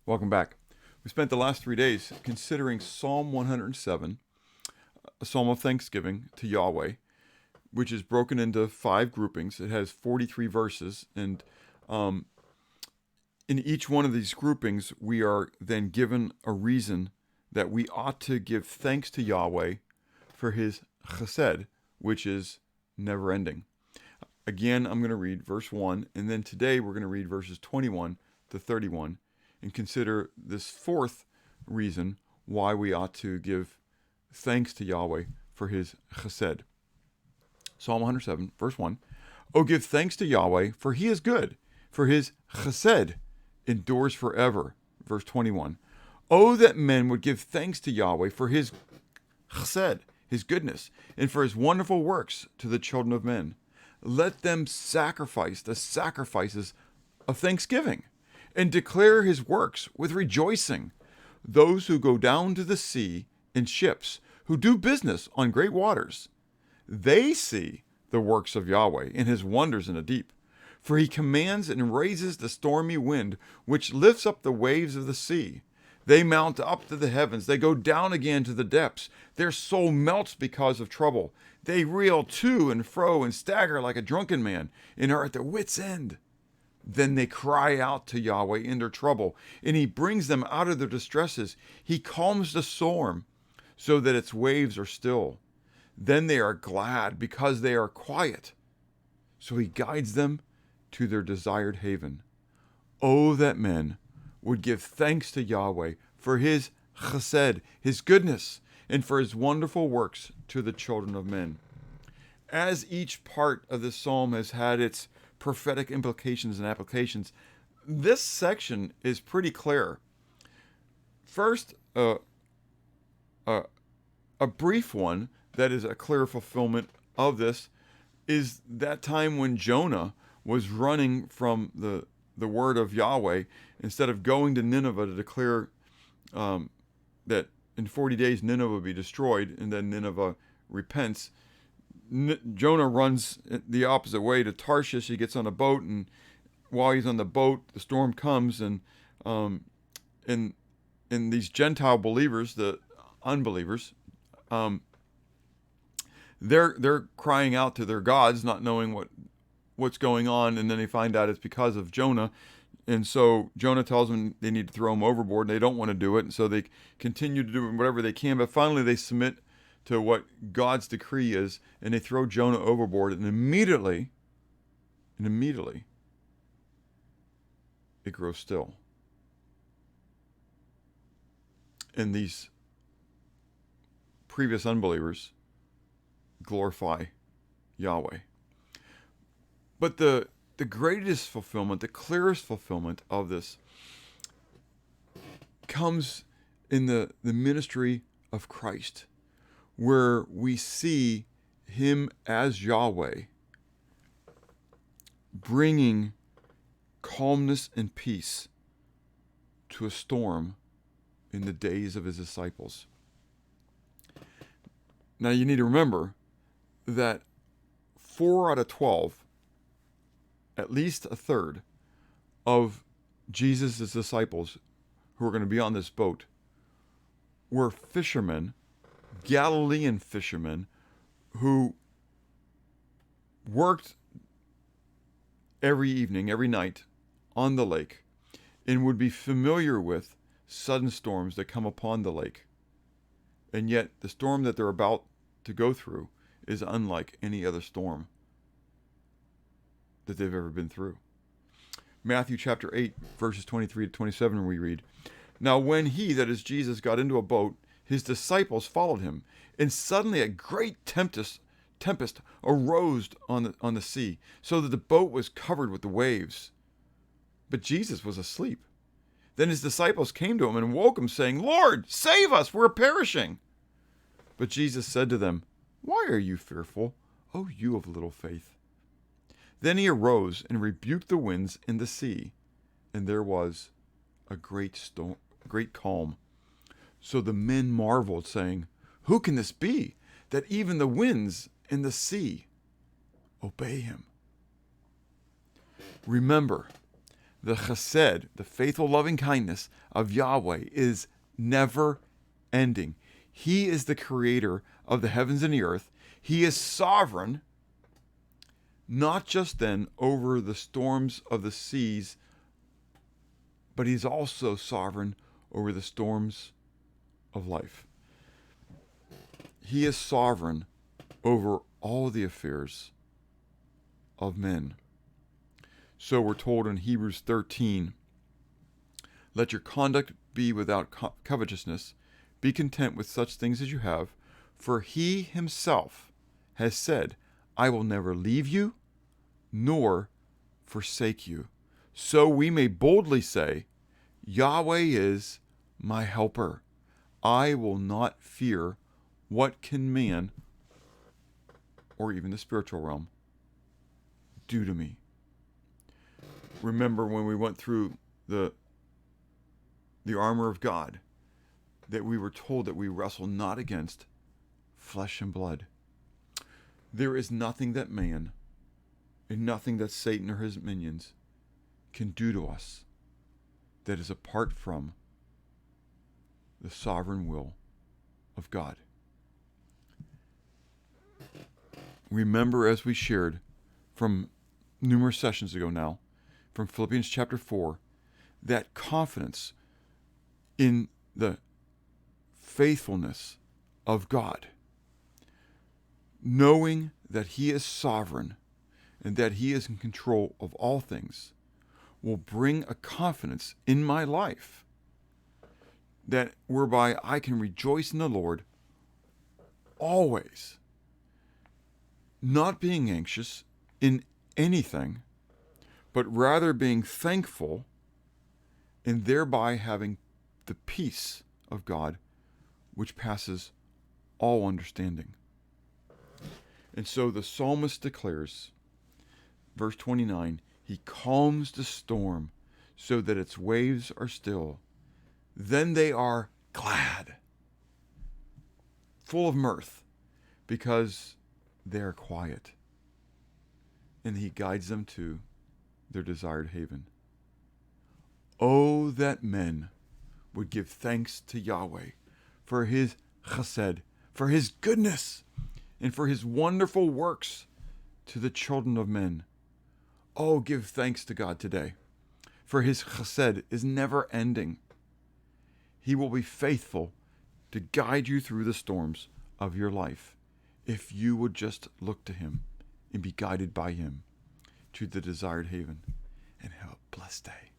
Welcome back. We spent the last 3 days considering Psalm 107, a psalm of thanksgiving to Yahweh, which is broken into 5 groupings. It has 43 verses, and in each one of these groupings, we are then given a reason that we ought to give thanks to Yahweh for his chesed, which is never ending. Again, I'm going to read verse 1, and then today we're going to read verses 21 to 31 and consider this 4th reason why we ought to give thanks to Yahweh for his chesed. Psalm 107, verse 1. Oh, give thanks to Yahweh, for he is good, for his chesed endures forever. Verse 21. Oh, that men would give thanks to Yahweh for his chesed, his goodness, and for his wonderful works to the children of men. Let them sacrifice the sacrifices of thanksgiving and declare his works with rejoicing. Those who go down to the sea in ships, who do business on great waters, they see the works of Yahweh and his wonders in the deep. For he commands and raises the stormy wind, which lifts up the waves of the sea. They mount up to the heavens. They go down again to the depths. Their soul melts because of trouble. They reel to and fro and stagger like a drunken man and are at their wits' end. Then they cry out to Yahweh in their trouble, and he brings them out of their distresses. He calms the storm so that its waves are still. Then they are glad because they are quiet. So he guides them to their desired haven. Oh, that men would give thanks to Yahweh for his chesed, his goodness, and for his wonderful works to the children of men. As each part of this psalm has had its prophetic implications and applications, this section is pretty clear. First, a brief one that is a clear fulfillment of this is that time when Jonah was running from the word of Yahweh. Instead of going to Nineveh to declare that in 40 days Nineveh will be destroyed, and then Nineveh repents, Jonah runs the opposite way to Tarshish. He gets on a boat, and while he's on the boat, the storm comes, and these Gentile believers, the unbelievers, they're crying out to their gods, not knowing what's going on, and then they find out it's because of Jonah. And so Jonah tells them they need to throw him overboard, and they don't want to do it, and so they continue to do whatever they can, but finally they submit to what God's decree is, and they throw Jonah overboard, and immediately it grows still. And these previous unbelievers glorify Yahweh. But the greatest fulfillment, the clearest fulfillment of this comes in the ministry of Christ, where we see him as Yahweh bringing calmness and peace to a storm in the days of his disciples. Now you need to remember that 4 out of 12, at least a third of Jesus' disciples who are going to be on this boat were fishermen, Galilean fishermen, who worked every evening, every night on the lake, and would be familiar with sudden storms that come upon the lake. And yet the storm that they're about to go through is unlike any other storm that they've ever been through. Matthew chapter 8, verses 23 to 27, we read, Now when he, that is Jesus, got into a boat, his disciples followed him, and suddenly a great tempest arose on the sea, so that the boat was covered with the waves. But Jesus was asleep. Then his disciples came to him and woke him, saying, Lord, save us, we're perishing. But Jesus said to them, Why are you fearful, O you of little faith? Then he arose and rebuked the winds and the sea, and there was a great calm. So the men marveled, saying, Who can this be, that even the winds and the sea obey him? Remember The chesed, the faithful loving kindness of Yahweh, is never ending. He is the creator of the heavens and the earth. He is sovereign, not just then over the storms of the seas, but he's also sovereign over the storms of life. He is sovereign over all the affairs of men. So we're told in Hebrews 13, let your conduct be without covetousness. Be content with such things as you have, for he himself has said, I will never leave you nor forsake you. So we may boldly say, Yahweh is my helper. I will not fear what can man, or even the spiritual realm, do to me. Remember when we went through the armor of God, that we were told that we wrestle not against flesh and blood. There is nothing that man and nothing that Satan or his minions can do to us that is apart from the sovereign will of God. Remember, as we shared from numerous sessions ago now, from Philippians chapter 4, that confidence in the faithfulness of God, knowing that he is sovereign and that he is in control of all things, will bring a confidence in my life that whereby I can rejoice in the Lord always, not being anxious in anything, but rather being thankful, and thereby having the peace of God which passes all understanding. And so the psalmist declares, verse 29, he calms the storm so that its waves are still. Then they are glad, full of mirth, because they are quiet. And he guides them to their desired haven. Oh, that men would give thanks to Yahweh for his chesed, for his goodness, and for his wonderful works to the children of men. Oh, give thanks to God today, for his chesed is never ending. He will be faithful to guide you through the storms of your life if you would just look to him and be guided by him to the desired haven. And have a blessed day.